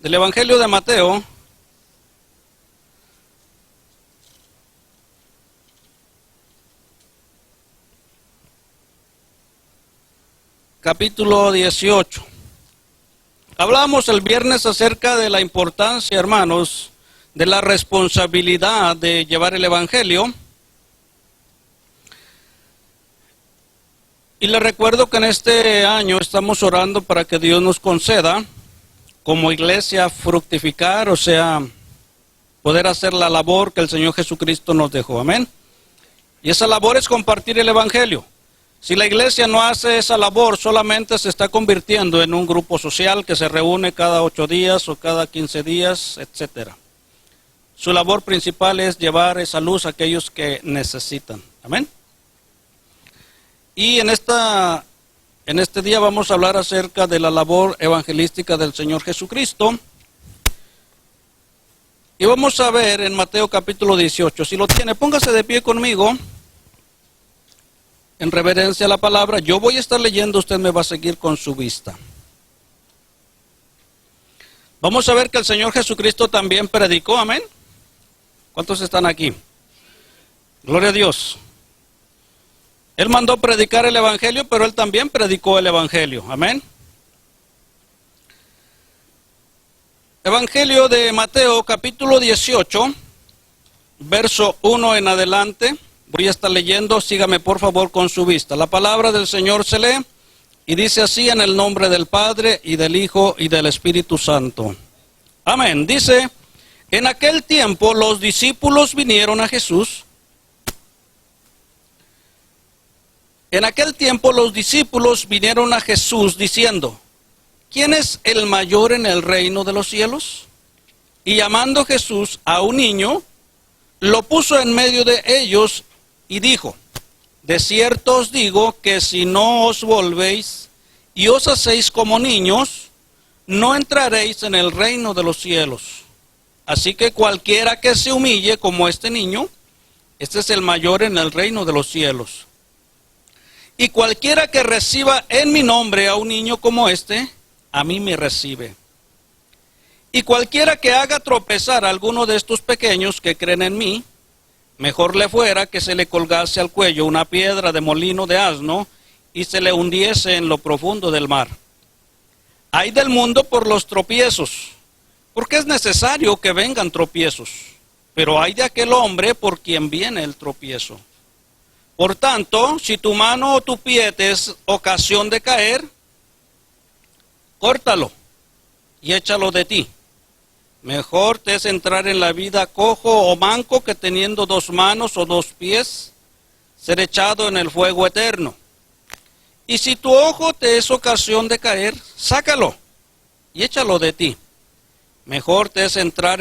del Evangelio de Mateo, capítulo 18. Hablamos el viernes acerca de la importancia, hermanos, de la responsabilidad de llevar el Evangelio. Y les recuerdo que en este año estamos orando para que Dios nos conceda, como iglesia, fructificar, o sea, poder hacer la labor que el Señor Jesucristo nos dejó. Amén. Y esa labor es compartir el Evangelio. Si la iglesia no hace esa labor, solamente se está convirtiendo en un grupo social que se reúne cada 8 días o cada 15 días, etc. Su labor principal es llevar esa luz a aquellos que necesitan. Amén. Y en este día vamos a hablar acerca de la labor evangelística del Señor Jesucristo. Y vamos a ver en Mateo capítulo 18. Si lo tiene, póngase de pie conmigo. En reverencia a la palabra, yo voy a estar leyendo, usted me va a seguir con su vista. Vamos a ver que el Señor Jesucristo también predicó, amén. ¿Cuántos están aquí? Gloria a Dios. Él mandó predicar el Evangelio, pero Él también predicó el Evangelio, amén. Evangelio de Mateo, capítulo 18, verso 1 en adelante. Voy a estar leyendo, sígame por favor con su vista. La palabra del Señor se lee y dice así: en el nombre del Padre y del Hijo y del Espíritu Santo. Amén. Dice: en aquel tiempo los discípulos vinieron a Jesús. En aquel tiempo los discípulos vinieron a Jesús diciendo: ¿quién es el mayor en el reino de los cielos? Y llamando Jesús a un niño, lo puso en medio de ellos y dijo: de cierto os digo que si no os volvéis y os hacéis como niños, no entraréis en el reino de los cielos. Así que cualquiera que se humille como este niño, este es el mayor en el reino de los cielos. Y cualquiera que reciba en mi nombre a un niño como este, a mí me recibe. Y cualquiera que haga tropezar a alguno de estos pequeños que creen en mí, mejor le fuera que se le colgase al cuello una piedra de molino de asno y se le hundiese en lo profundo del mar. Ay del mundo por los tropiezos, porque es necesario que vengan tropiezos, pero ay de aquel hombre por quien viene el tropiezo. Por tanto, si tu mano o tu pie te es ocasión de caer, córtalo y échalo de ti. Mejor te es entrar en la vida cojo o manco que teniendo 2 manos o 2 pies, ser echado en el fuego eterno. Y si tu ojo te es ocasión de caer, sácalo y échalo de ti. Mejor te es entrar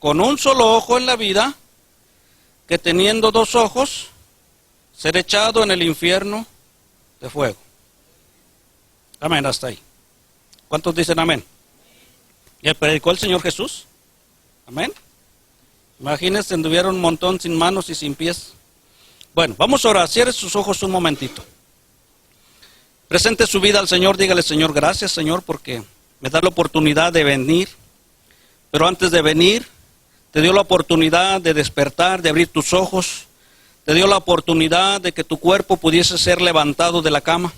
con un solo ojo en la vida, que teniendo 2 ojos, ser echado en el infierno de fuego. Amén, hasta ahí. ¿Cuántos dicen amén? ¿Y predicó el Señor Jesús? Amén. Imagínense, anduviera un montón sin manos y sin pies. Bueno, vamos a orar. Cierre sus ojos un momentito. Presente su vida al Señor. Dígale: Señor, gracias, Señor, porque me da la oportunidad de venir. Pero antes de venir, te dio la oportunidad de despertar, de abrir tus ojos. Te dio la oportunidad de que tu cuerpo pudiese ser levantado de la cama.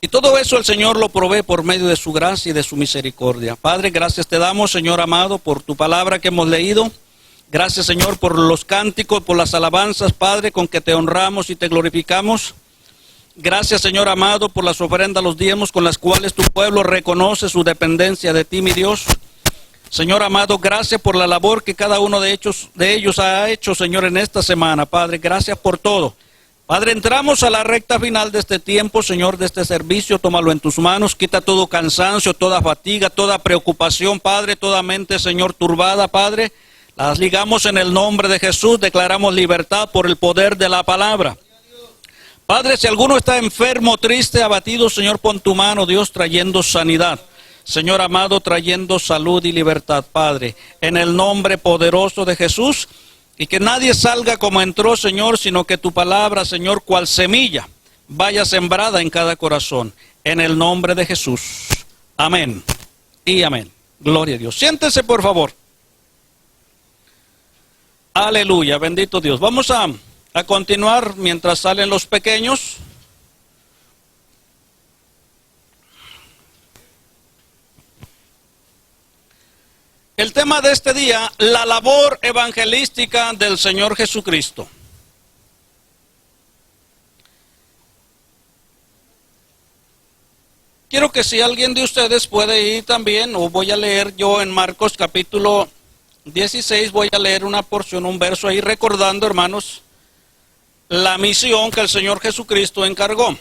Y todo eso el Señor lo provee por medio de su gracia y de su misericordia. Padre, gracias te damos, Señor amado, por tu palabra que hemos leído. Gracias, Señor, por los cánticos, por las alabanzas, Padre, con que te honramos y te glorificamos. Gracias, Señor amado, por las ofrendas, los diezmos con las cuales tu pueblo reconoce su dependencia de ti, mi Dios. Señor amado, gracias por la labor que cada uno de ellos ha hecho, Señor, en esta semana. Padre, gracias por todo. Padre, entramos a la recta final de este tiempo, Señor, de este servicio. Tómalo en tus manos, quita todo cansancio, toda fatiga, toda preocupación, Padre, toda mente, Señor, turbada, Padre. Las ligamos en el nombre de Jesús, declaramos libertad por el poder de la palabra. Padre, si alguno está enfermo, triste, abatido, Señor, pon tu mano, Dios, trayendo sanidad. Señor amado, trayendo salud y libertad, Padre, en el nombre poderoso de Jesús, y que nadie salga como entró, Señor, sino que tu palabra, Señor, cual semilla, vaya sembrada en cada corazón, en el nombre de Jesús. Amén y amén. Gloria a Dios. Siéntese, por favor. Aleluya, bendito Dios. Vamos a continuar mientras salen los pequeños. El tema de este día, la labor evangelística del Señor Jesucristo. Quiero que si alguien de ustedes puede ir también, o voy a leer yo en Marcos capítulo 16, voy a leer una porción, un verso ahí, recordando, hermanos, la misión que el Señor Jesucristo encargó.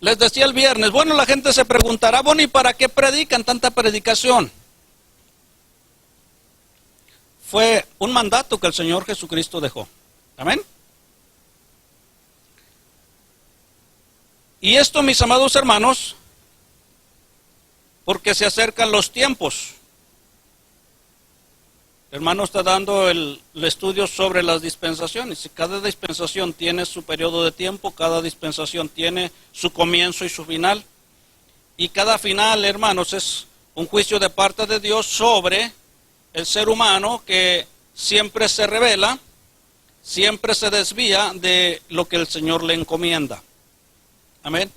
Les decía el viernes, bueno, la gente se preguntará, bueno, ¿y para qué predican tanta predicación? Fue un mandato que el Señor Jesucristo dejó. Amén. Y esto, mis amados hermanos, porque se acercan los tiempos. El hermano está dando el estudio sobre las dispensaciones. Y cada dispensación tiene su periodo de tiempo, cada dispensación tiene su comienzo y su final. Y cada final, hermanos, es un juicio de parte de Dios sobre el ser humano que siempre se rebela, siempre se desvía de lo que el Señor le encomienda. Amén.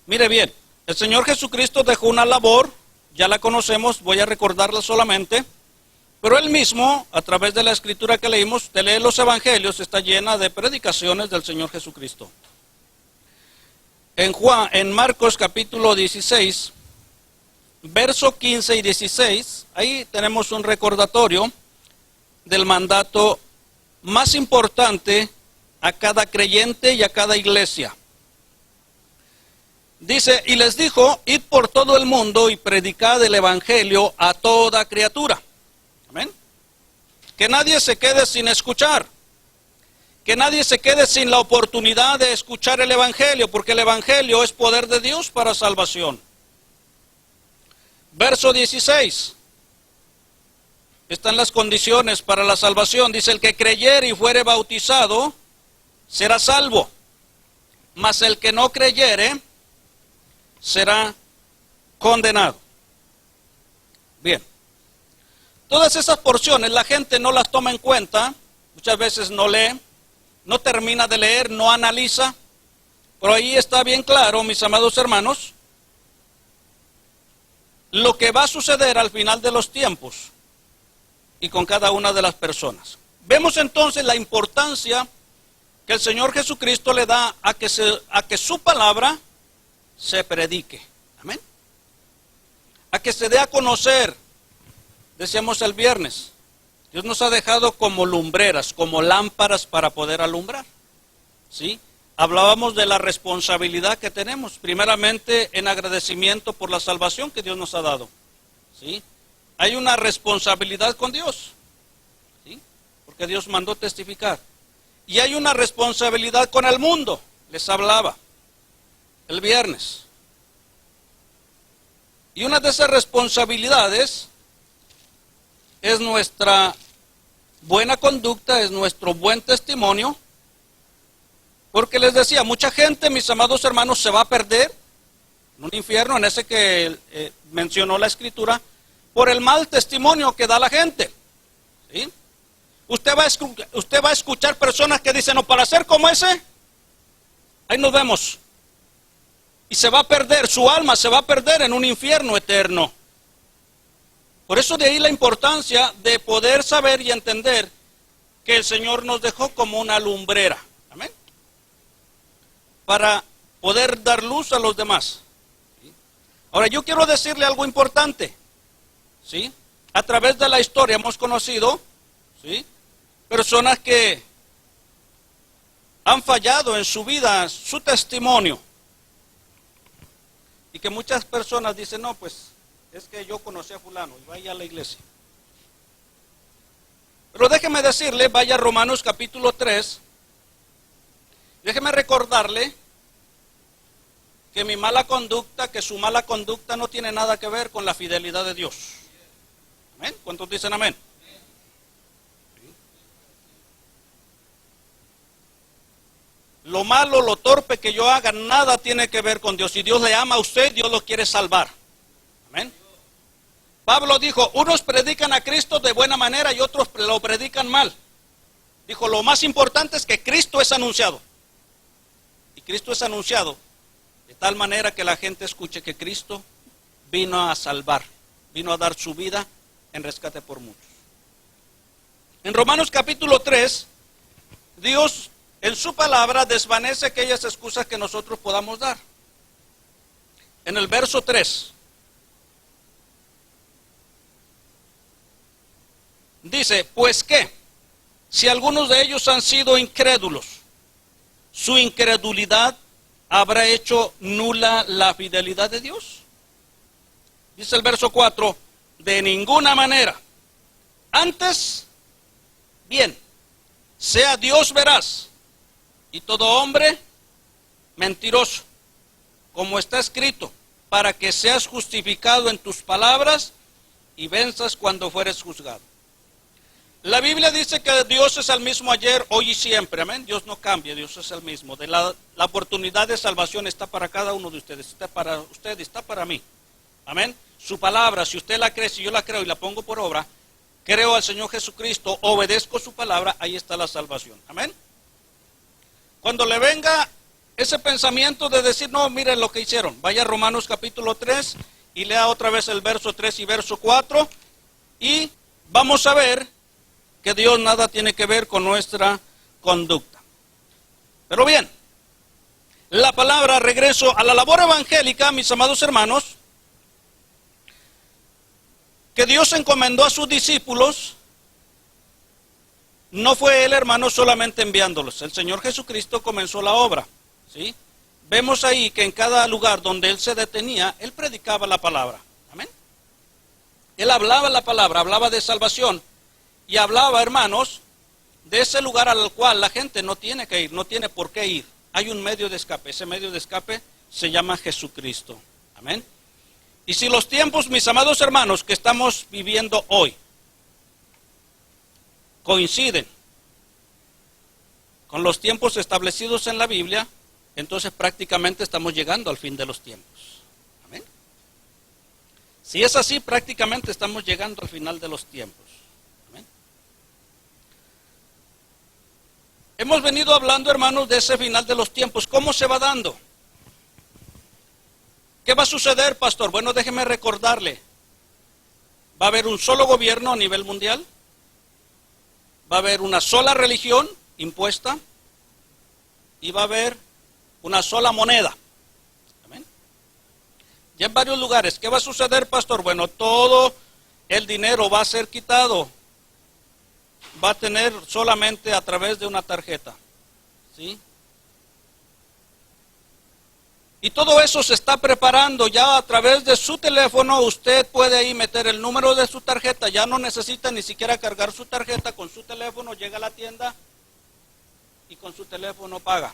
Mire bien, el Señor Jesucristo dejó una labor, ya la conocemos, voy a recordarla solamente, pero Él mismo, a través de la escritura que leímos, de leer los evangelios, está llena de predicaciones del Señor Jesucristo. En Marcos capítulo 16, verso 15 y 16, ahí tenemos un recordatorio del mandato más importante a cada creyente y a cada iglesia. Dice, y les dijo, id por todo el mundo y predicad el evangelio a toda criatura. Amén. Que nadie se quede sin escuchar. Que nadie se quede sin la oportunidad de escuchar el evangelio, porque el evangelio es poder de Dios para salvación. Verso 16. Están las condiciones para la salvación. Dice, el que creyere y fuere bautizado será salvo. Mas el que no creyere será condenado. Bien. Todas esas porciones la gente no las toma en cuenta, muchas veces no lee, no termina de leer, no analiza, pero ahí está bien claro, mis amados hermanos, lo que va a suceder al final de los tiempos y con cada una de las personas. Vemos entonces la importancia que el Señor Jesucristo le da a que su palabra se predique. Amén. A que se dé a conocer. Decíamos el viernes, Dios nos ha dejado como lumbreras, como lámparas para poder alumbrar. ¿Sí? Hablábamos de la responsabilidad que tenemos, primeramente en agradecimiento por la salvación que Dios nos ha dado. ¿Sí? Hay una responsabilidad con Dios, ¿sí? Porque Dios mandó testificar. Y hay una responsabilidad con el mundo, les hablaba el viernes. Y una de esas responsabilidades es nuestra buena conducta, es nuestro buen testimonio, porque les decía, mucha gente, mis amados hermanos, se va a perder en un infierno, en ese que mencionó la escritura, por el mal testimonio que da la gente. ¿Sí? Usted va a escuchar personas que dicen, no, para ser como ese, ahí nos vemos. Y se va a perder, su alma se va a perder en un infierno eterno. Por eso de ahí la importancia de poder saber y entender que el Señor nos dejó como una lumbrera. Amén. Para poder dar luz a los demás. ¿Sí? Ahora yo quiero decirle algo importante. ¿Sí? A través de la historia hemos conocido, ¿sí?, personas que han fallado en su vida, su testimonio. Y que muchas personas dicen, no, pues es que yo conocí a fulano y vaya a la iglesia. Pero déjeme decirle, vaya a Romanos capítulo 3, déjeme recordarle que mi mala conducta, que su mala conducta no tiene nada que ver con la fidelidad de Dios. ¿Amén? ¿Cuántos dicen amén? lo malo, lo torpe que yo haga, nada tiene que ver con Dios. Si Dios le ama a usted, Dios lo quiere salvar. Amén. Pablo dijo, unos predican a Cristo de buena manera y otros lo predican mal. Dijo, lo más importante es que Cristo es anunciado. Y Cristo es anunciado de tal manera que la gente escuche que Cristo vino a salvar, vino a dar su vida en rescate por muchos. En Romanos capítulo 3, Dios en su palabra desvanece aquellas excusas que nosotros podamos dar. En el verso 3 dice, pues qué, si algunos de ellos han sido incrédulos, su incredulidad habrá hecho nula la fidelidad de Dios. Dice el verso 4, de ninguna manera. Antes, bien, sea Dios veraz y todo hombre mentiroso, como está escrito, para que seas justificado en tus palabras y venzas cuando fueres juzgado. La Biblia dice que Dios es el mismo ayer, hoy y siempre, amén. Dios no cambia, Dios es el mismo. La oportunidad de salvación está para cada uno de ustedes, está para usted, está para mí, amén. Su palabra, si usted la cree, si yo la creo y la pongo por obra, creo al Señor Jesucristo, obedezco su palabra, ahí está la salvación, amén. Cuando le venga ese pensamiento de decir, no, miren lo que hicieron, vaya a Romanos capítulo 3 y lea otra vez el verso 3 y verso 4 y vamos a ver que Dios nada tiene que ver con nuestra conducta. Pero bien, la palabra, regreso a la labor evangélica, mis amados hermanos, que Dios encomendó a sus discípulos. No fue Él, hermano, solamente enviándolos. El Señor Jesucristo comenzó la obra, ¿sí? Vemos ahí que en cada lugar donde Él se detenía, Él predicaba la palabra. Amén. Él hablaba la palabra, hablaba de salvación. Y hablaba, hermanos, de ese lugar al cual la gente no tiene que ir, no tiene por qué ir. Hay un medio de escape. Ese medio de escape se llama Jesucristo. Amén. Y si los tiempos, mis amados hermanos, que estamos viviendo hoy, coinciden con los tiempos establecidos en la Biblia, entonces prácticamente estamos llegando al fin de los tiempos. Amén. Si es así, prácticamente estamos llegando al final de los tiempos. Amén. Hemos venido hablando, hermanos, de ese final de los tiempos. ¿Cómo se va dando? ¿Qué va a suceder, pastor? Bueno, déjeme recordarle. Va a haber un solo gobierno a nivel mundial. Va a haber una sola religión impuesta y va a haber una sola moneda. Amén. Ya en varios lugares. ¿Qué va a suceder, pastor? Bueno, todo el dinero va a ser quitado. Va a tener solamente a través de una tarjeta. ¿Sí? Y todo eso se está preparando ya a través de su teléfono. Usted puede ahí meter el número de su tarjeta. Ya no necesita ni siquiera cargar su tarjeta. Con su teléfono llega a la tienda y con su teléfono paga.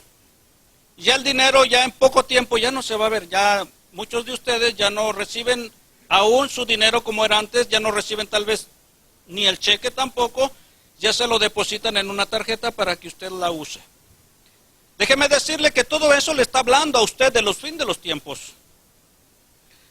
Ya el dinero ya en poco tiempo ya no se va a ver. Ya muchos de ustedes ya no reciben aún su dinero como era antes. Ya no reciben tal vez ni el cheque tampoco. Ya se lo depositan en una tarjeta para que usted la use. Déjeme decirle que todo eso le está hablando a usted de los fines de los tiempos.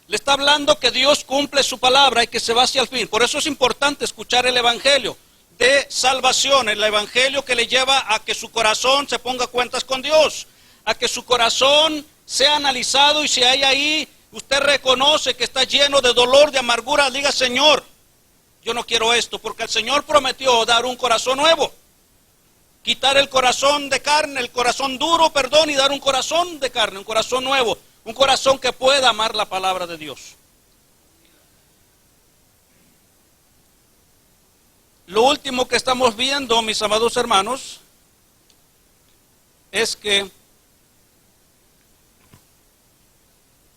Le está hablando que Dios cumple su palabra y que se va hacia el fin. Por eso es importante escuchar el evangelio de salvación, el evangelio que le lleva a que su corazón se ponga cuentas con Dios, a que su corazón sea analizado y si hay ahí, usted reconoce que está lleno de dolor, de amargura, diga, Señor, yo no quiero esto, porque el Señor prometió dar un corazón nuevo. Quitar el corazón de carne, el corazón duro, perdón, y dar un corazón de carne, un corazón nuevo, un corazón que pueda amar la palabra de Dios. Lo último que estamos viendo, mis amados hermanos, es que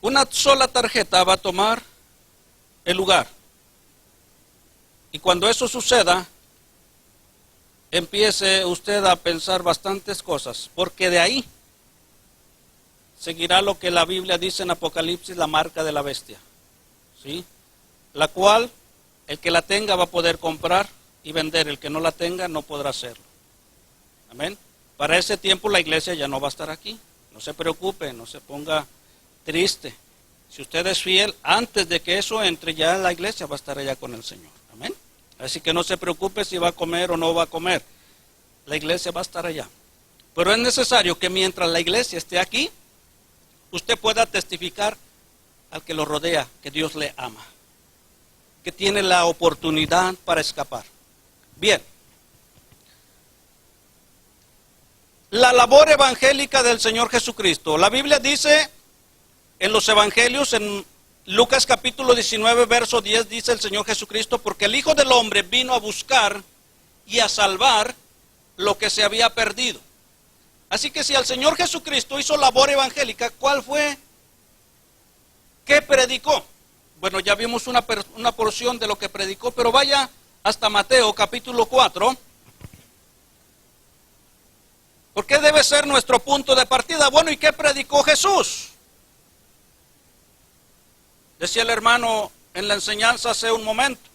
una sola tarjeta va a tomar el lugar. Y cuando eso suceda, empiece usted a pensar bastantes cosas, porque de ahí seguirá lo que la Biblia dice en Apocalipsis, la marca de la bestia, ¿sí? La cual el que la tenga va a poder comprar y vender, el que no la tenga no podrá hacerlo. Amén. Para ese tiempo la iglesia ya no va a estar aquí. No se preocupe, no se ponga triste. Si usted es fiel, antes de que eso entre, ya la iglesia va a estar allá con el Señor. Amén. Así que no se preocupe si va a comer o no va a comer. La iglesia va a estar allá. Pero es necesario que mientras la iglesia esté aquí, usted pueda testificar al que lo rodea que Dios le ama, que tiene la oportunidad para escapar. Bien. La labor evangélica del Señor Jesucristo. La Biblia dice en los evangelios, en Lucas capítulo 19, verso 10, dice el Señor Jesucristo, porque el Hijo del Hombre vino a buscar y a salvar lo que se había perdido. Así que si el Señor Jesucristo hizo labor evangélica, ¿cuál fue? ¿Qué predicó? Bueno, ya vimos una porción de lo que predicó, pero vaya hasta Mateo capítulo 4. ¿Por qué debe ser nuestro punto de partida? Bueno, ¿y qué predicó Jesús? Decía el hermano en la enseñanza hace un momento.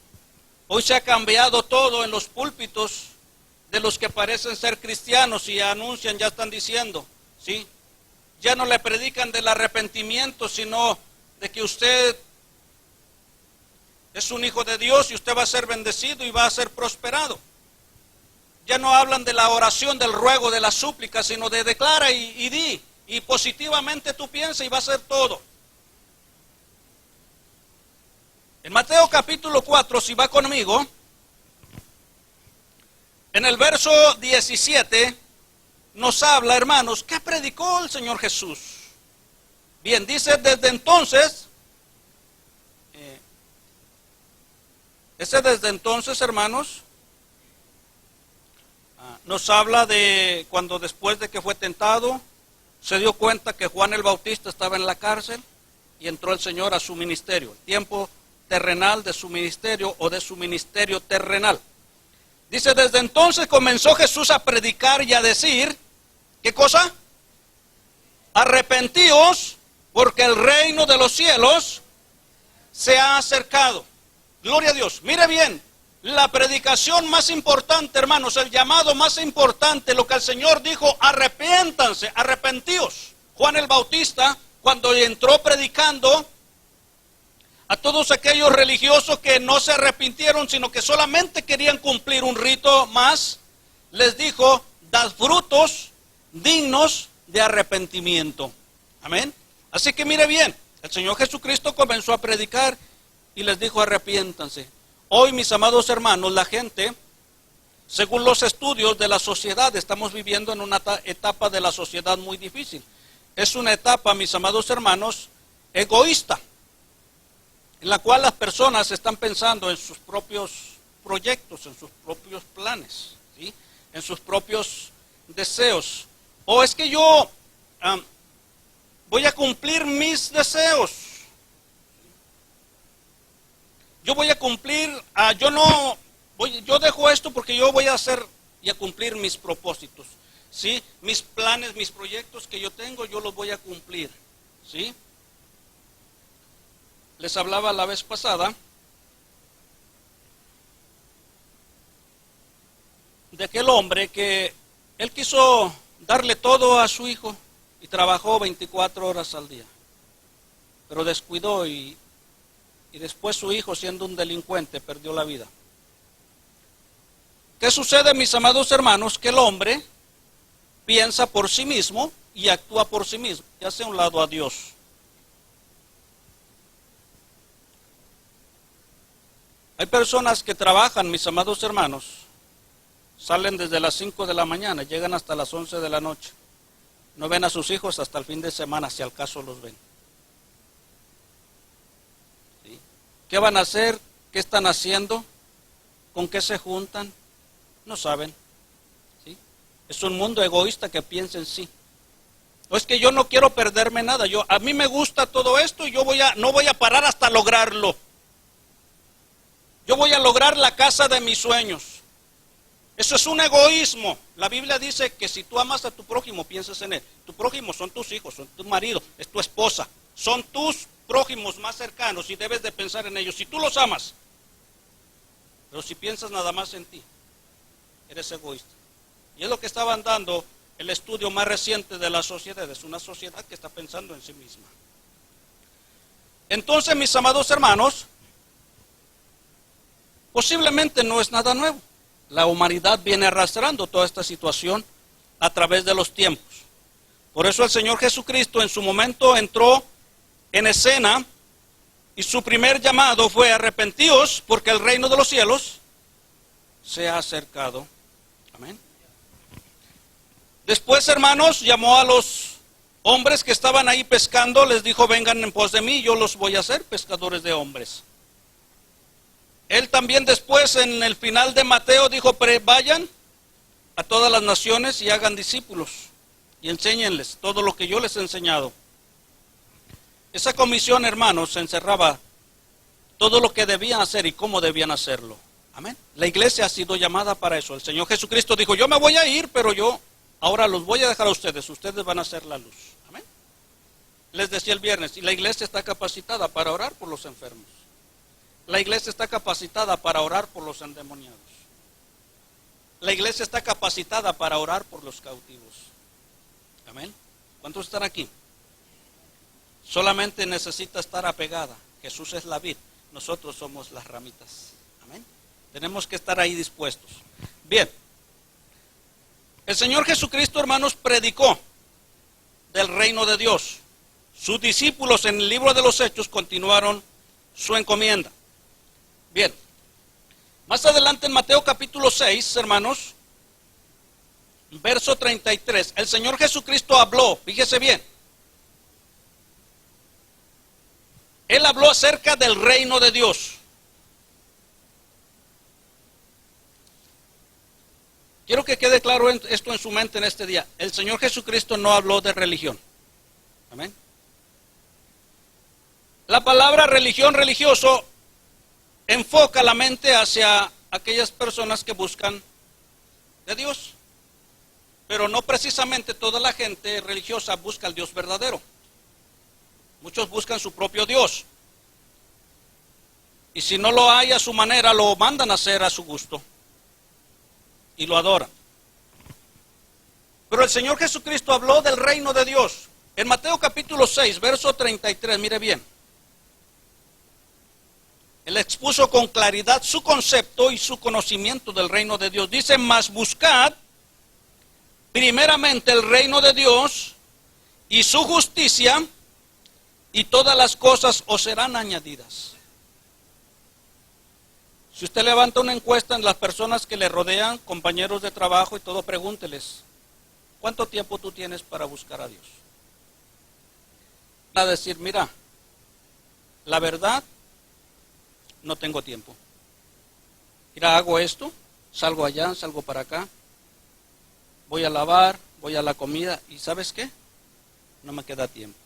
Hoy se ha cambiado todo en los púlpitos de los que parecen ser cristianos y anuncian, ya están diciendo, ¿sí? Ya no le predican del arrepentimiento, sino de que usted es un hijo de Dios y usted va a ser bendecido y va a ser prosperado. Ya no hablan de la oración, del ruego, de la súplica, sino de declara y di. Y positivamente tú piensas y va a ser todo. En Mateo capítulo 4, si va conmigo, en el verso 17, nos habla, hermanos, ¿qué predicó el Señor Jesús? Bien, dice, desde entonces, hermanos, nos habla de cuando después de que fue tentado, se dio cuenta que Juan el Bautista estaba en la cárcel y entró el Señor a su ministerio, el tiempo terrenal de su ministerio o de su ministerio terrenal. Dice, desde entonces comenzó Jesús a predicar y a decir, ¿qué cosa? Arrepentíos, porque el reino de los cielos se ha acercado. Gloria a Dios. Mire bien, la predicación más importante, hermanos, el llamado más importante, lo que el Señor dijo, arrepiéntanse, arrepentíos. Juan el Bautista, cuando entró predicando a todos aquellos religiosos que no se arrepintieron, sino que solamente querían cumplir un rito más, les dijo, dad frutos dignos de arrepentimiento. Amén. Así que mire bien, el Señor Jesucristo comenzó a predicar y les dijo, arrepiéntanse. Hoy, mis amados hermanos, la gente, según los estudios de la sociedad, estamos viviendo en una etapa de la sociedad muy difícil. Es una etapa, mis amados hermanos, egoísta, en la cual las personas están pensando en sus propios proyectos, en sus propios planes, ¿sí? En sus propios deseos. O es que yo voy a cumplir mis deseos. Yo voy a cumplir, yo dejo esto porque yo voy a hacer y a cumplir mis propósitos, ¿sí? Mis planes, mis proyectos que yo tengo, yo los voy a cumplir, ¿sí? Les hablaba la vez pasada de aquel hombre que él quiso darle todo a su hijo y trabajó 24 horas al día, pero descuidó y después su hijo, siendo un delincuente, perdió la vida. ¿Qué sucede, mis amados hermanos? Que el hombre piensa por sí mismo y actúa por sí mismo y hace a un lado a Dios. Hay personas que trabajan, mis amados hermanos, salen desde las 5 de la mañana, llegan hasta las 11 de la noche. No ven a sus hijos hasta el fin de semana, si al caso los ven. ¿Sí? ¿Qué van a hacer? ¿Qué están haciendo? ¿Con qué se juntan? No saben. ¿Sí? Es un mundo egoísta que piensa en sí. No es que yo no quiero perderme nada. A mí me gusta todo esto y no voy a parar hasta lograrlo. Yo voy a lograr la casa de mis sueños. Eso es un egoísmo. La Biblia dice que si tú amas a tu prójimo, piensas en él. Tu prójimo son tus hijos, son tu marido, es tu esposa. Son tus prójimos más cercanos y debes de pensar en ellos. Si tú los amas, pero si piensas nada más en ti, eres egoísta. Y es lo que estaban dando el estudio más reciente de la sociedad. Es una sociedad que está pensando en sí misma. Entonces, mis amados hermanos, posiblemente no es nada nuevo. La humanidad viene arrastrando toda esta situación a través de los tiempos. Por eso el Señor Jesucristo en su momento entró en escena y su primer llamado fue: arrepentíos porque el reino de los cielos se ha acercado. Amén. Después, hermanos, llamó a los hombres que estaban ahí pescando, les dijo: vengan en pos de mí, yo los voy a hacer pescadores de hombres. Él también después, en el final de Mateo, dijo: vayan a todas las naciones y hagan discípulos y enséñenles todo lo que yo les he enseñado. Esa comisión, hermanos, encerraba todo lo que debían hacer y cómo debían hacerlo. Amén. La iglesia ha sido llamada para eso. El Señor Jesucristo dijo: yo me voy a ir, pero yo ahora los voy a dejar a ustedes. Ustedes van a ser la luz. Amén. Les decía el viernes, y la iglesia está capacitada para orar por los enfermos. La iglesia está capacitada para orar por los endemoniados. La iglesia está capacitada para orar por los cautivos. Amén. ¿Cuántos están aquí? Solamente necesita estar apegada. Jesús es la vid, nosotros somos las ramitas. Amén. Tenemos que estar ahí dispuestos. Bien. El Señor Jesucristo, hermanos, predicó del reino de Dios. Sus discípulos en el libro de los Hechos continuaron su encomienda. Bien. Más adelante en Mateo capítulo 6, hermanos, verso 33, el Señor Jesucristo habló, fíjese bien. Él habló acerca del reino de Dios. Quiero que quede claro esto en su mente en este día. El Señor Jesucristo no habló de religión. Amén. La palabra religión, religioso, enfoca la mente hacia aquellas personas que buscan de Dios. Pero no precisamente toda la gente religiosa busca al Dios verdadero. Muchos buscan su propio Dios. Y si no lo hay a su manera, lo mandan a hacer a su gusto. Y lo adoran. Pero el Señor Jesucristo habló del reino de Dios. En Mateo capítulo 6, verso 33, mire bien. Él expuso con claridad su concepto y su conocimiento del reino de Dios. Dice: mas buscad primeramente el reino de Dios y su justicia, y todas las cosas os serán añadidas. Si usted levanta una encuesta en las personas que le rodean, compañeros de trabajo y todo, pregúnteles: ¿cuánto tiempo tú tienes para buscar a Dios? A decir: mira, la verdad, no tengo tiempo. Mira, hago esto, salgo allá, salgo para acá, voy a lavar, voy a la comida, y ¿sabes qué? No me queda tiempo.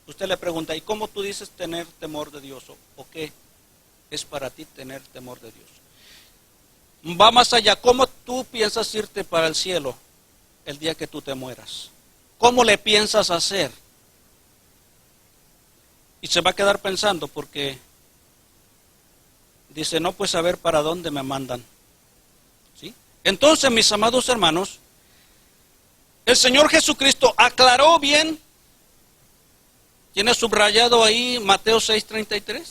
Usted le pregunta: ¿y cómo tú dices tener temor de Dios? ¿O qué es para ti tener temor de Dios? Va más allá. ¿Cómo tú piensas irte para el cielo el día que tú te mueras? ¿Cómo le piensas hacer? Y se va a quedar pensando, porque dice: no, pues a ver para dónde me mandan. ¿Sí? Entonces, mis amados hermanos, el Señor Jesucristo aclaró bien. ¿Tiene subrayado ahí Mateo 6:33?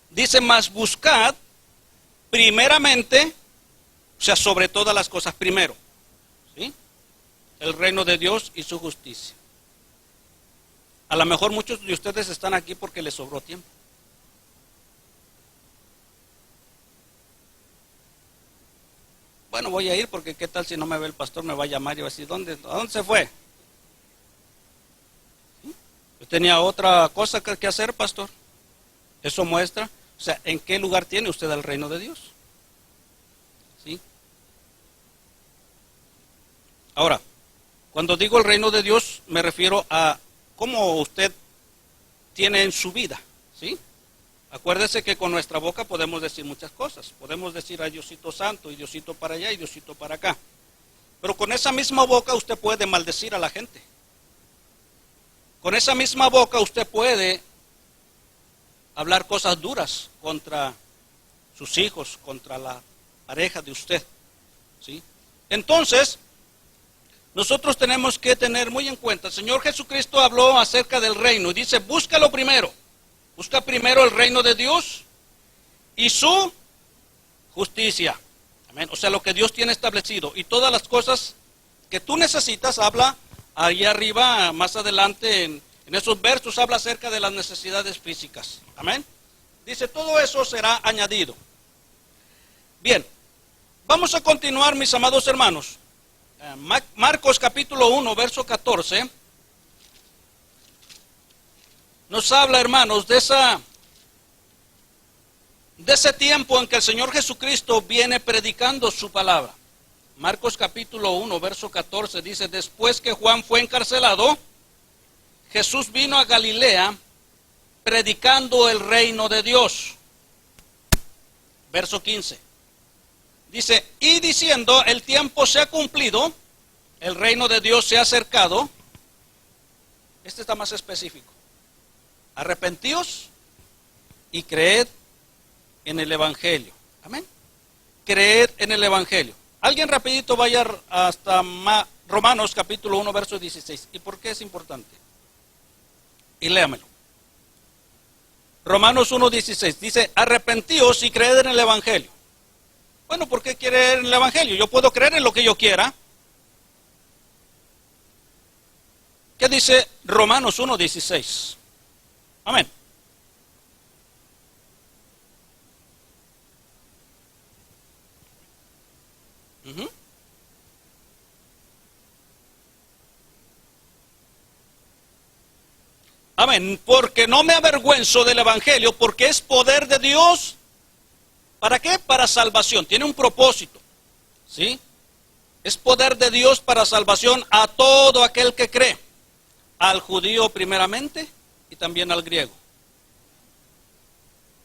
Dice: mas buscad primeramente, o sea, sobre todas las cosas, primero, ¿sí?, el reino de Dios y su justicia. A lo mejor muchos de ustedes están aquí porque les sobró tiempo. Bueno, voy a ir porque qué tal si no me ve el pastor, me va a llamar y va a decir: ¿a dónde se fue? ¿Sí? Yo tenía otra cosa que hacer, pastor. Eso muestra, o sea, ¿en qué lugar tiene usted el reino de Dios? ¿Sí? Ahora, cuando digo el reino de Dios, me refiero a cómo usted tiene en su vida, ¿sí? Acuérdese que con nuestra boca podemos decir muchas cosas. Podemos decir: ay, Diosito santo, y Diosito para allá, y Diosito para acá. Pero con esa misma boca usted puede maldecir a la gente. Con esa misma boca usted puede hablar cosas duras contra sus hijos, contra la pareja de usted, ¿sí? Entonces, nosotros tenemos que tener muy en cuenta, el Señor Jesucristo habló acerca del reino y dice, búscalo primero, busca primero el reino de Dios y su justicia. Amén. O sea, lo que Dios tiene establecido y todas las cosas que tú necesitas, habla ahí arriba, más adelante en esos versos, habla acerca de las necesidades físicas. Amén. Dice, todo eso será añadido. Bien, vamos a continuar, mis amados hermanos. Marcos capítulo 1, verso 14. Nos habla, hermanos, de ese tiempo en que el Señor Jesucristo viene predicando su palabra. Marcos capítulo 1, verso 14 dice, después que Juan fue encarcelado, Jesús vino a Galilea predicando el reino de Dios. Verso 15. Dice, y diciendo, el tiempo se ha cumplido, el reino de Dios se ha acercado. Este está más específico. Arrepentíos y creed en el Evangelio. Amén. Creed en el Evangelio. Alguien rapidito vaya hasta Romanos capítulo 1, verso 16. ¿Y por qué es importante? Y léamelo. Romanos 1, 16. Dice, arrepentíos y creed en el Evangelio. Bueno, ¿por qué creer en el Evangelio? Yo puedo creer en lo que yo quiera. ¿Qué dice Romanos 1, 16? Amén. Amén. Porque no me avergüenzo del Evangelio, porque es poder de Dios. ¿Para qué? Para salvación. Tiene un propósito. ¿Sí? Es poder de Dios para salvación a todo aquel que cree. Al judío primeramente y también al griego.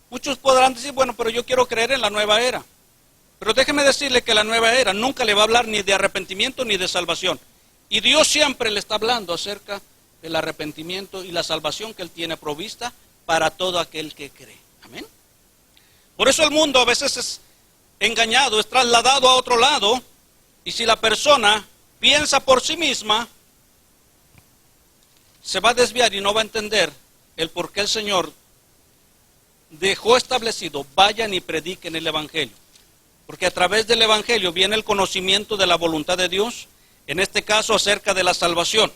Muchos podrán decir, bueno, pero yo quiero creer en la nueva era. Pero déjeme decirle que la nueva era nunca le va a hablar ni de arrepentimiento ni de salvación. Y Dios siempre le está hablando acerca del arrepentimiento y la salvación que Él tiene provista para todo aquel que cree. Amén. Por eso el mundo a veces es engañado, es trasladado a otro lado. Y si la persona piensa por sí misma, se va a desviar y no va a entender el por qué el Señor dejó establecido, vayan y prediquen el Evangelio. Porque a través del Evangelio viene el conocimiento de la voluntad de Dios, en este caso acerca de la salvación.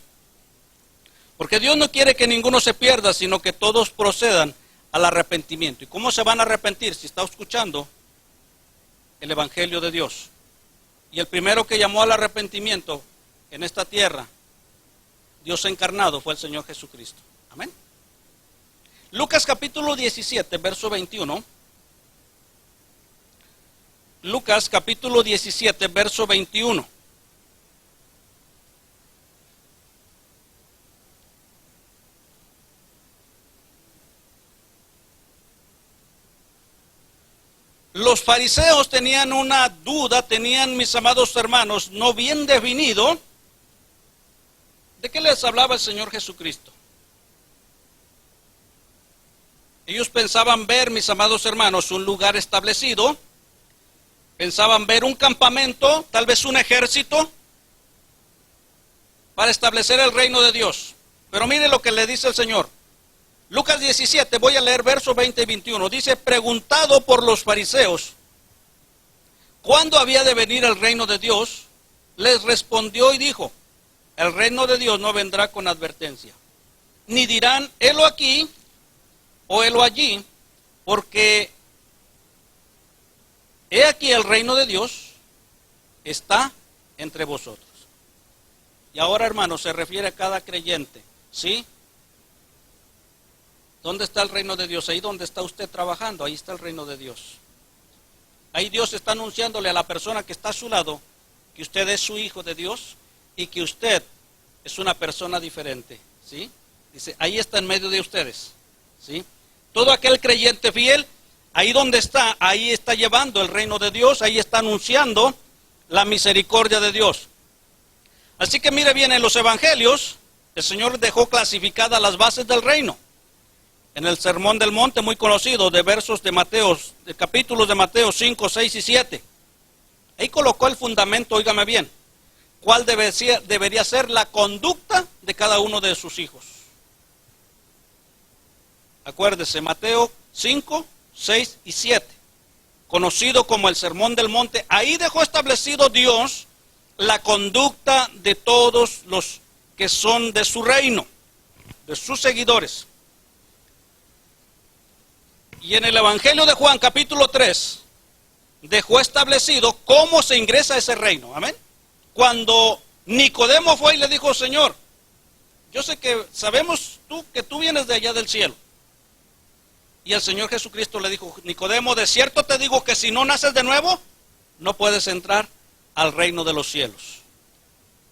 Porque Dios no quiere que ninguno se pierda, sino que todos procedan al arrepentimiento. ¿Y cómo se van a arrepentir? Si está escuchando el Evangelio de Dios. Y el primero que llamó al arrepentimiento en esta tierra, Dios encarnado, fue el Señor Jesucristo. Amén. Lucas capítulo 17, verso 21. Lucas capítulo 17, verso 21. Los fariseos tenían una duda, tenían, mis amados hermanos, no bien definido. ¿De qué les hablaba el Señor Jesucristo? Ellos pensaban ver, mis amados hermanos, un lugar establecido. Pensaban ver un campamento, tal vez un ejército, para establecer el reino de Dios. Pero mire lo que le dice el Señor. Lucas 17, voy a leer versos 20 y 21. Dice, preguntado por los fariseos, ¿cuándo había de venir el reino de Dios? Les respondió y dijo, el reino de Dios no vendrá con advertencia. Ni dirán, helo aquí o helo allí, porque he aquí el reino de Dios está entre vosotros. Y ahora, hermanos, se refiere a cada creyente, ¿sí? ¿Dónde está el reino de Dios? Ahí donde está usted trabajando, ahí está el reino de Dios. Ahí Dios está anunciándole a la persona que está a su lado que usted es su hijo de Dios y que usted es una persona diferente, ¿sí? Dice, ahí está en medio de ustedes, ¿sí? Todo aquel creyente fiel, ahí donde está, ahí está llevando el reino de Dios, ahí está anunciando la misericordia de Dios. Así que mire bien, en los evangelios, el Señor dejó clasificadas las bases del reino. En el Sermón del Monte, muy conocido, de versos de Mateo, de capítulos de Mateo 5, 6 y 7. Ahí colocó el fundamento, óigame bien, cuál debería ser la conducta de cada uno de sus hijos. Acuérdese, Mateo 5, 6 y 7, conocido como el Sermón del Monte. Ahí dejó establecido Dios la conducta de todos los que son de su reino, de sus seguidores. Y en el Evangelio de Juan, capítulo 3, dejó establecido cómo se ingresa a ese reino. Amén. Cuando Nicodemo fue y le dijo: Señor, yo sé que sabemos que tú vienes de allá del cielo. Y el Señor Jesucristo le dijo: Nicodemo, de cierto te digo que si no naces de nuevo, no puedes entrar al reino de los cielos.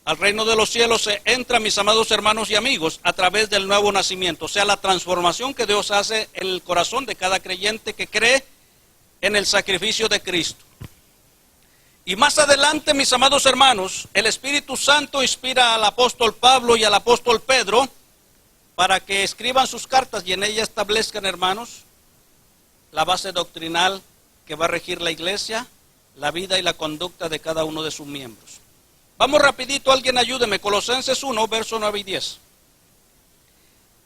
Al reino de los cielos se entra, mis amados hermanos y amigos, a través del nuevo nacimiento, o sea, la transformación que Dios hace en el corazón de cada creyente que cree en el sacrificio de Cristo. Y más adelante, mis amados hermanos, el Espíritu Santo inspira al apóstol Pablo y al apóstol Pedro para que escriban sus cartas y en ellas establezcan, hermanos, la base doctrinal que va a regir la iglesia, la vida y la conducta de cada uno de sus miembros. Vamos rapidito, alguien ayúdeme, Colosenses 1, verso 9 y 10.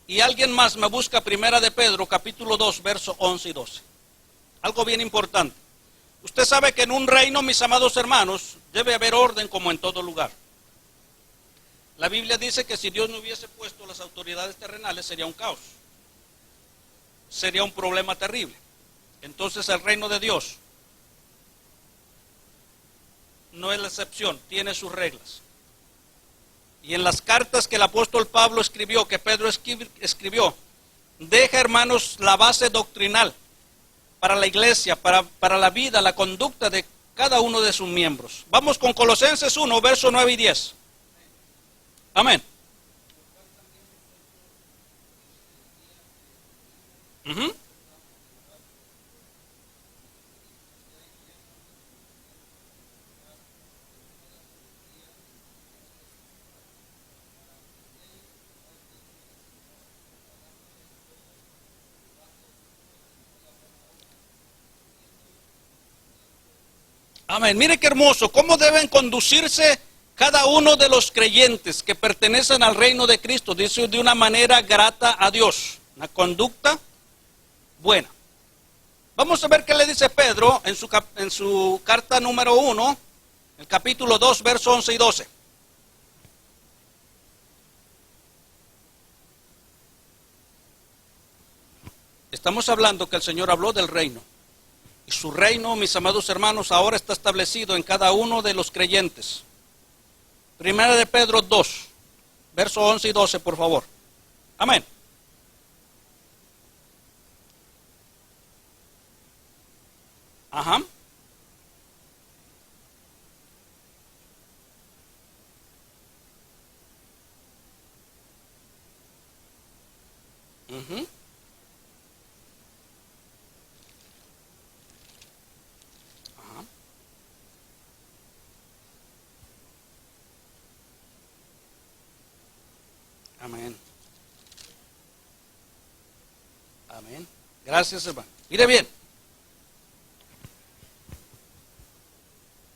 Y alguien más me busca Primera de Pedro, capítulo 2, verso 11 y 12. Algo bien importante. Usted sabe que en un reino, mis amados hermanos, debe haber orden como en todo lugar. La Biblia dice que si Dios no hubiese puesto las autoridades terrenales, sería un caos. Sería un problema terrible. Entonces el reino de Dios no es la excepción, tiene sus reglas. Y en las cartas que el apóstol Pablo escribió, que Pedro escribió, deja, hermanos, la base doctrinal para la iglesia, para la vida, la conducta de cada uno de sus miembros. Vamos con Colosenses 1, verso 9 y 10. Amén. Amén. Mire qué hermoso, cómo deben conducirse cada uno de los creyentes que pertenecen al reino de Cristo. Dice, de una manera grata a Dios, una conducta buena. Vamos a ver qué le dice Pedro en su carta número 1, el capítulo 2, verso 11 y 12. Estamos hablando que el Señor habló del reino. Y su reino, mis amados hermanos, ahora está establecido en cada uno de los creyentes. Primera de Pedro 2, verso 11 y 12, por favor. Amén. Ajá. Uh-huh. Ajá. Amén. Amén. Gracias, hermano. Mire bien.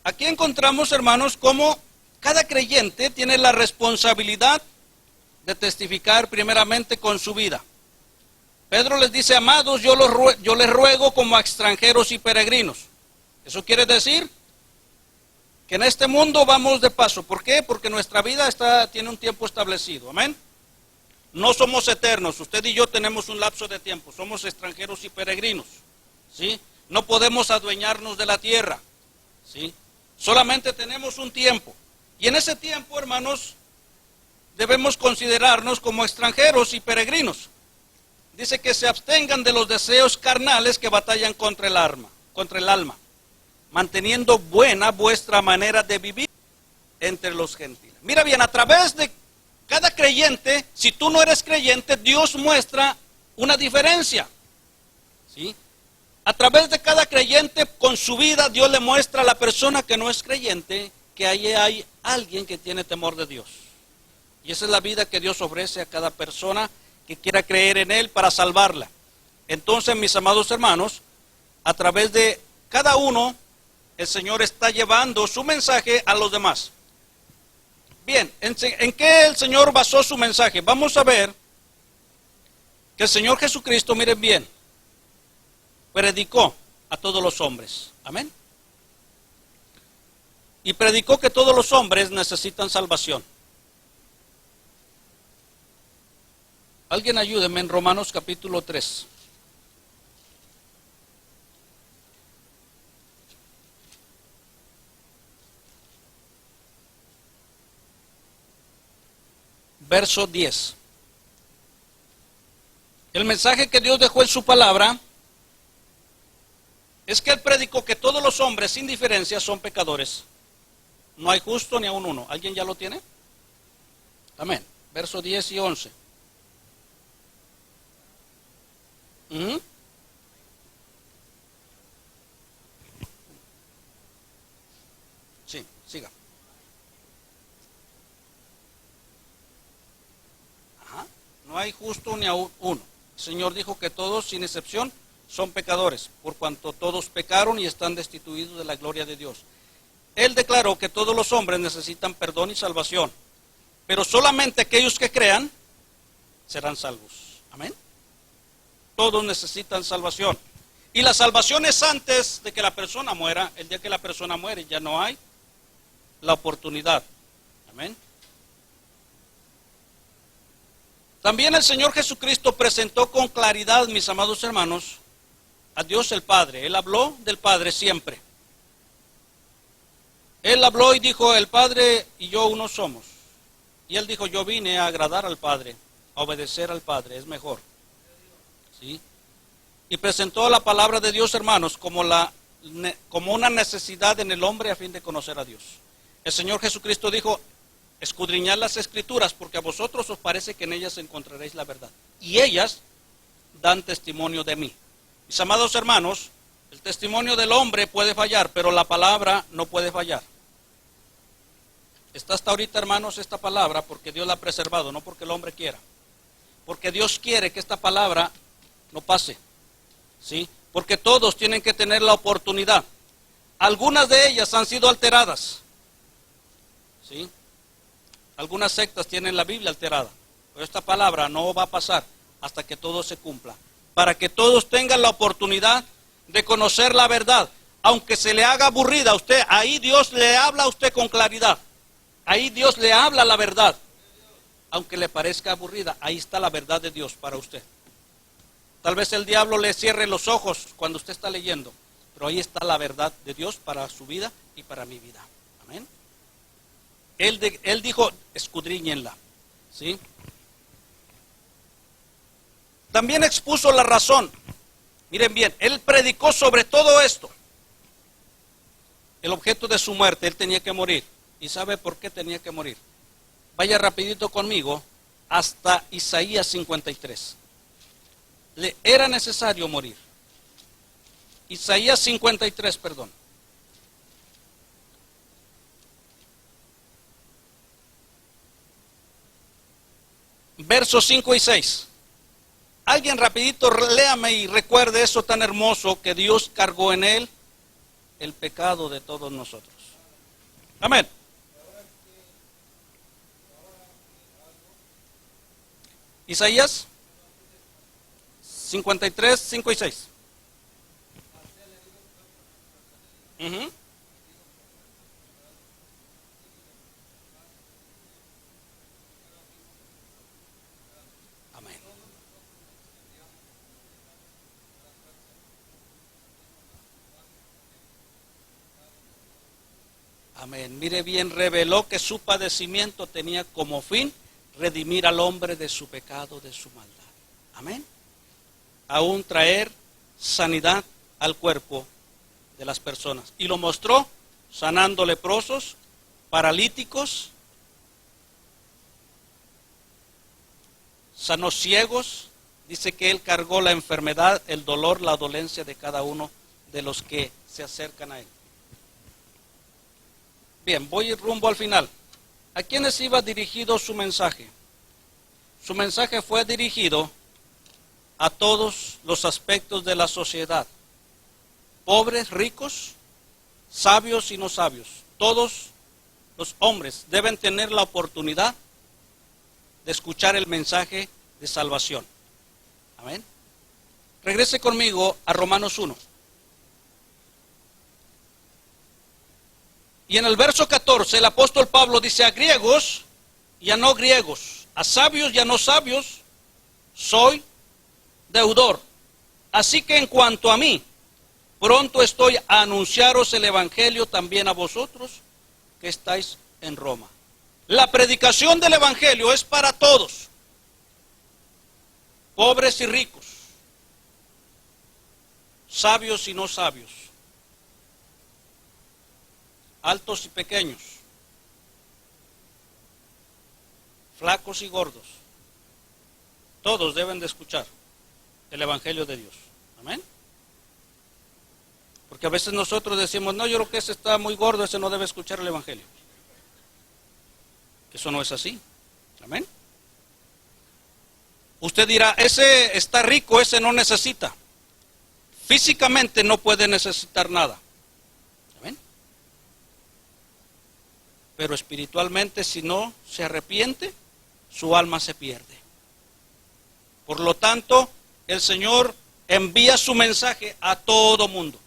Aquí encontramos, hermanos, cómo cada creyente tiene la responsabilidad de testificar primeramente con su vida. Pedro les dice: amados, yo les ruego como a extranjeros y peregrinos. Eso quiere decir que en este mundo vamos de paso. ¿Por qué? Porque nuestra vida tiene un tiempo establecido. Amén. No somos eternos. Usted y yo tenemos un lapso de tiempo. Somos extranjeros y peregrinos. ¿Sí? No podemos adueñarnos de la tierra. ¿Sí? Solamente tenemos un tiempo. Y en ese tiempo, hermanos, debemos considerarnos como extranjeros y peregrinos. Dice que se abstengan de los deseos carnales que batallan contra el alma, manteniendo buena vuestra manera de vivir entre los gentiles. Mira bien, a través de cada creyente, si tú no eres creyente, Dios muestra una diferencia. ¿Sí? A través de cada creyente, con su vida, Dios le muestra a la persona que no es creyente que ahí hay alguien que tiene temor de Dios. Y esa es la vida que Dios ofrece a cada persona que quiera creer en Él para salvarla. Entonces, mis amados hermanos, a través de cada uno, el Señor está llevando su mensaje a los demás. Bien, ¿en qué el Señor basó su mensaje? Vamos a ver que el Señor Jesucristo, miren bien, predicó a todos los hombres. Amén. Y predicó que todos los hombres necesitan salvación. Alguien ayúdeme en Romanos capítulo 3. Verso 10. El mensaje que Dios dejó en su palabra es que Él predicó que todos los hombres, sin diferencia, son pecadores. No hay justo ni aun uno. ¿Alguien ya lo tiene? Amén. Verso 10 y 11. Sí, siga. Ajá. No hay justo ni aun uno. El Señor dijo que todos, sin excepción, son pecadores, por cuanto todos pecaron y están destituidos de la gloria de Dios. Él declaró que todos los hombres necesitan perdón y salvación, pero solamente aquellos que crean serán salvos. Amén. Todos necesitan salvación. Y la salvación es antes de que la persona muera. El día que la persona muere ya no hay la oportunidad. Amén. También el Señor Jesucristo presentó con claridad, mis amados hermanos, a Dios el Padre. Él habló del Padre siempre. Él habló y dijo, el Padre y yo uno somos. Y Él dijo, yo vine a agradar al Padre, a obedecer al Padre, es mejor. ¿Sí? Y presentó la palabra de Dios, hermanos, como una necesidad en el hombre a fin de conocer a Dios. El Señor Jesucristo dijo, escudriñad las Escrituras, porque a vosotros os parece que en ellas encontraréis la verdad. Y ellas dan testimonio de mí. Mis amados hermanos, el testimonio del hombre puede fallar, pero la palabra no puede fallar. Está hasta ahorita, hermanos, esta palabra porque Dios la ha preservado, no porque el hombre quiera. Porque Dios quiere que esta palabra no pase. ¿Sí? Porque todos tienen que tener la oportunidad. Algunas de ellas han sido alteradas. ¿Sí? Algunas sectas tienen la Biblia alterada. Pero esta palabra no va a pasar hasta que todo se cumpla. Para que todos tengan la oportunidad de conocer la verdad. Aunque se le haga aburrida a usted, ahí Dios le habla a usted con claridad. Ahí Dios le habla la verdad. Aunque le parezca aburrida, ahí está la verdad de Dios para usted. Tal vez el diablo le cierre los ojos cuando usted está leyendo, pero ahí está la verdad de Dios para su vida y para mi vida. Amén. Él dijo, escudriñenla. ¿Sí? También expuso la razón. Miren bien, Él predicó sobre todo esto. El objeto de su muerte, Él tenía que morir. ¿Y sabe por qué tenía que morir? Vaya rapidito conmigo hasta Isaías 53. Le era necesario morir. Isaías 53, perdón. Versos 5 y 6. Alguien rapidito léame y recuerde eso tan hermoso que Dios cargó en Él el pecado de todos nosotros. Amén. Isaías 53, 5 y 6. Amén. Amén. Mire bien, reveló que su padecimiento tenía como fin redimir al hombre de su pecado, de su maldad. Amén. Aún traer sanidad al cuerpo de las personas. Y lo mostró sanando leprosos, paralíticos, sanó ciegos. Dice que Él cargó la enfermedad, el dolor, la dolencia de cada uno de los que se acercan a Él. Bien, voy rumbo al final. ¿A quiénes iba dirigido su mensaje? Su mensaje fue dirigido a todos los aspectos de la sociedad. Pobres, ricos, sabios y no sabios. Todos los hombres deben tener la oportunidad de escuchar el mensaje de salvación. Amén. Regrese conmigo a Romanos 1. Y en el verso 14 el apóstol Pablo dice: a griegos y a no griegos, a sabios y a no sabios, soy deudor. Así que en cuanto a mí, pronto estoy a anunciaros el evangelio también a vosotros que estáis en Roma. La predicación del evangelio es para todos, pobres y ricos, sabios y no sabios, altos y pequeños, flacos y gordos. Todos deben de escuchar el evangelio de Dios. Amén. Porque a veces nosotros decimos: no, yo creo que ese está muy gordo, ese no debe escuchar el evangelio. Eso no es así. Amén. Usted dirá: ese está rico, ese no necesita. Físicamente no puede necesitar nada. Amén. Pero espiritualmente, si no se arrepiente, su alma se pierde. Por lo tanto, el Señor envía su mensaje a todo mundo.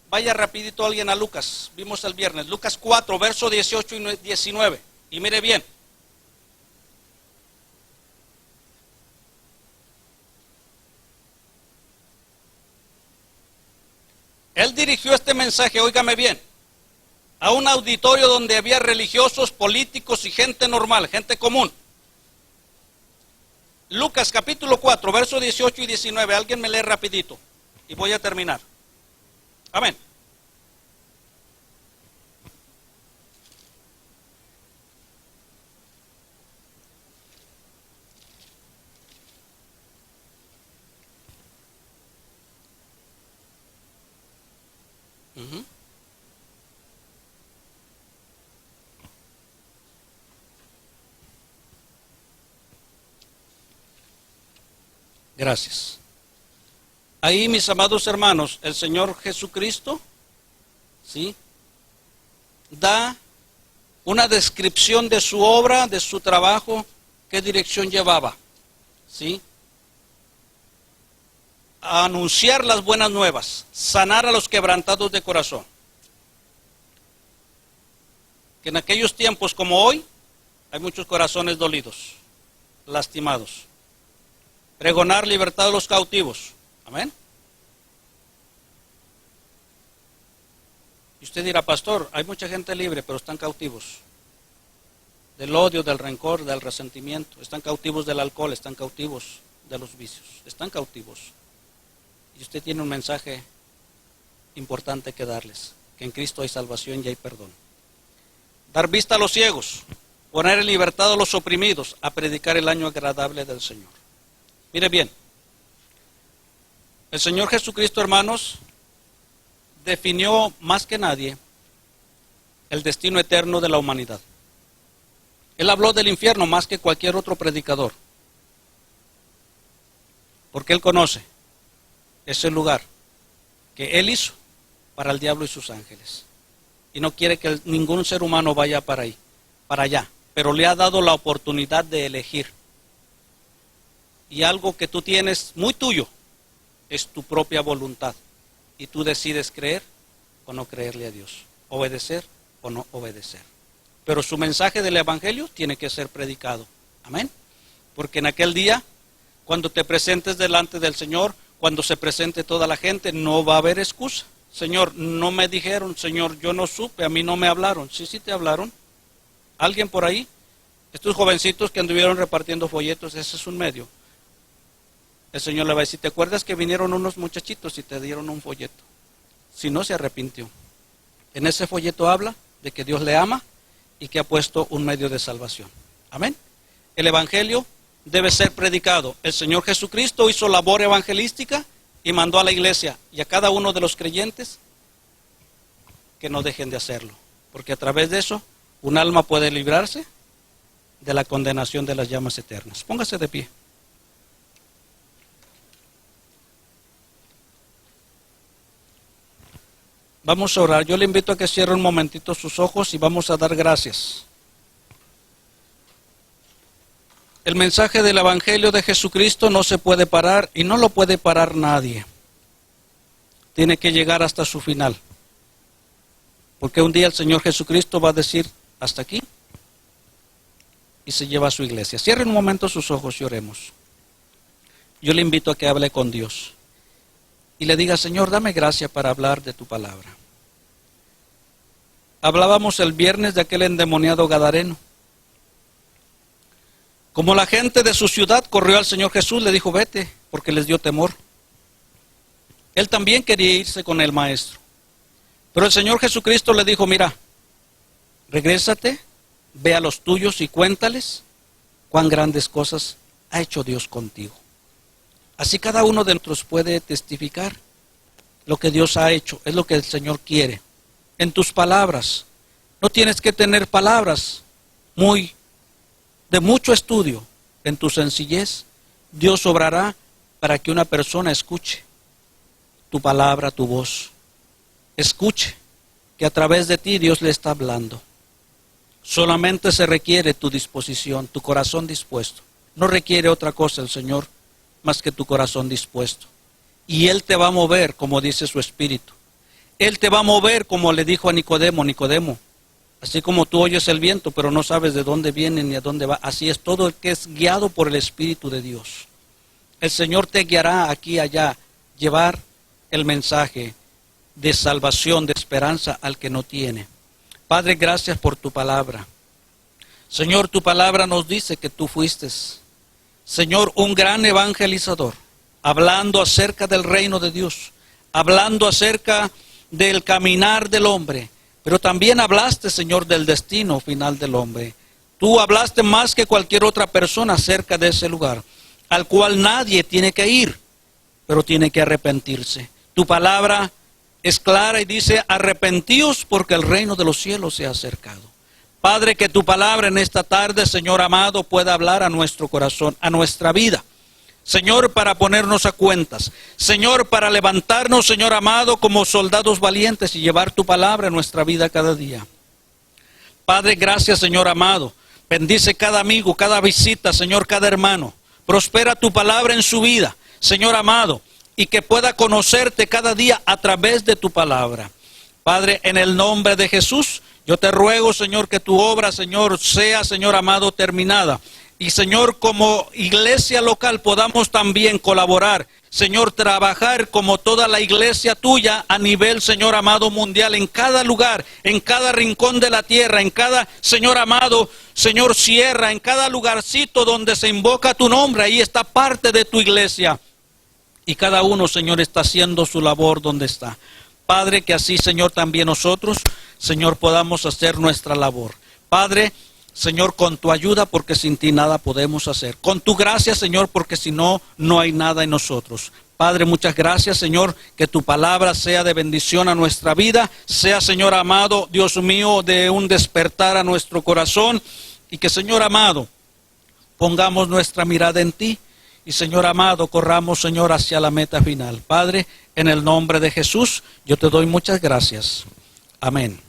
Vaya rapidito alguien a Lucas, vimos el viernes, Lucas 4, verso 18 y 19. Y mire bien. Él dirigió este mensaje, óigame bien, a un auditorio donde había religiosos, políticos y gente normal, gente común. Lucas capítulo 4, verso 18 y 19. Alguien me lee rapidito y voy a terminar. Amén. Gracias. Ahí, mis amados hermanos, el Señor Jesucristo, ¿sí?, da una descripción de su obra, de su trabajo, qué dirección llevaba, ¿sí? A anunciar las buenas nuevas, sanar a los quebrantados de corazón. Que en aquellos tiempos como hoy, hay muchos corazones dolidos, lastimados. Pregonar libertad a los cautivos. Amén. Y usted dirá: pastor, hay mucha gente libre, pero están cautivos del odio, del rencor, del resentimiento. Están cautivos del alcohol, están cautivos de los vicios, están cautivos. Y usted tiene un mensaje importante que darles: que en Cristo hay salvación y hay perdón. Dar vista a los ciegos, poner en libertad a los oprimidos, a predicar el año agradable del Señor. Mire bien, el Señor Jesucristo, hermanos, definió más que nadie el destino eterno de la humanidad. Él habló del infierno más que cualquier otro predicador, porque Él conoce ese lugar que Él hizo para el diablo y sus ángeles, y no quiere que ningún ser humano vaya para ahí, para allá, pero le ha dado la oportunidad de elegir. Y algo que tú tienes muy tuyo es tu propia voluntad, y tú decides creer o no creerle a Dios, obedecer o no obedecer. Pero su mensaje del evangelio tiene que ser predicado. Amén. Porque en aquel día, cuando te presentes delante del Señor, cuando se presente toda la gente, no va a haber excusa. Señor, no me dijeron, Señor, yo no supe, a mí no me hablaron. Sí, sí te hablaron. ¿Alguien por ahí? Estos jovencitos que anduvieron repartiendo folletos, ese es un medio. El Señor le va a decir: ¿te acuerdas que vinieron unos muchachitos y te dieron un folleto? Si no, se arrepintió. En ese folleto habla de que Dios le ama y que ha puesto un medio de salvación. Amén. El evangelio debe ser predicado. El Señor Jesucristo hizo labor evangelística y mandó a la iglesia y a cada uno de los creyentes que no dejen de hacerlo, porque a través de eso un alma puede librarse de la condenación de las llamas eternas. Póngase de pie. Vamos a orar. Yo le invito a que cierre un momentito sus ojos y vamos a dar gracias. El mensaje del Evangelio de Jesucristo no se puede parar y no lo puede parar nadie. Tiene que llegar hasta su final. Porque un día el Señor Jesucristo va a decir, hasta aquí, y se lleva a su iglesia. Cierren un momento sus ojos y oremos. Yo le invito a que hable con Dios y le diga, Señor, dame gracia para hablar de tu palabra. Hablábamos el viernes de aquel endemoniado gadareno. Como la gente de su ciudad corrió al Señor Jesús, le dijo, vete, porque les dio temor. Él también quería irse con el maestro. Pero el Señor Jesucristo le dijo, mira, regrésate, ve a los tuyos y cuéntales cuán grandes cosas ha hecho Dios contigo. Así cada uno de nosotros puede testificar lo que Dios ha hecho, es lo que el Señor quiere. En tus palabras, no tienes que tener palabras de mucho estudio. En tu sencillez, Dios obrará para que una persona escuche tu palabra, tu voz. Escuche que a través de ti Dios le está hablando. Solamente se requiere tu disposición, tu corazón dispuesto. No requiere otra cosa el Señor más que tu corazón dispuesto. Y Él te va a mover, como dice su Espíritu. Él te va a mover, como le dijo a Nicodemo, Nicodemo, así como tú oyes el viento, pero no sabes de dónde viene ni a dónde va. Así es todo el que es guiado por el Espíritu de Dios. El Señor te guiará aquí y allá, llevar el mensaje de salvación, de esperanza al que no tiene. Padre, gracias por tu palabra. Señor, tu palabra nos dice que tú fuiste, Señor, un gran evangelizador, hablando acerca del reino de Dios, hablando acerca del caminar del hombre, pero también hablaste, Señor, del destino final del hombre. Tú hablaste más que cualquier otra persona acerca de ese lugar, al cual nadie tiene que ir, pero tiene que arrepentirse. Tu palabra es clara y dice, arrepentíos porque el reino de los cielos se ha acercado. Padre, que tu palabra en esta tarde, Señor amado, pueda hablar a nuestro corazón, a nuestra vida. Señor, para ponernos a cuentas. Señor, para levantarnos, Señor amado, como soldados valientes y llevar tu palabra en nuestra vida cada día. Padre, gracias, Señor amado. Bendice cada amigo, cada visita, Señor, cada hermano. Prospera tu palabra en su vida, Señor amado, y que pueda conocerte cada día a través de tu palabra. Padre, en el nombre de Jesús, yo te ruego, Señor, que tu obra, Señor, sea, Señor amado, terminada. Y, Señor, como iglesia local podamos también colaborar, Señor, trabajar como toda la iglesia tuya a nivel, Señor amado, mundial, en cada lugar, en cada rincón de la tierra, en cada, Señor amado, Señor, sierra, en cada lugarcito donde se invoca tu nombre, ahí está parte de tu iglesia. Y cada uno, Señor, está haciendo su labor donde está. Padre, que así, Señor, también nosotros, Señor, podamos hacer nuestra labor. Padre, Señor, con tu ayuda, porque sin ti nada podemos hacer. Con tu gracia, Señor, porque si no, no hay nada en nosotros. Padre, muchas gracias, Señor, que tu palabra sea de bendición a nuestra vida, sea, Señor amado, Dios mío, de un despertar a nuestro corazón, y que, Señor amado, pongamos nuestra mirada en ti, y, Señor amado, corramos, Señor, hacia la meta final. Padre, en el nombre de Jesús, yo te doy muchas gracias. Amén.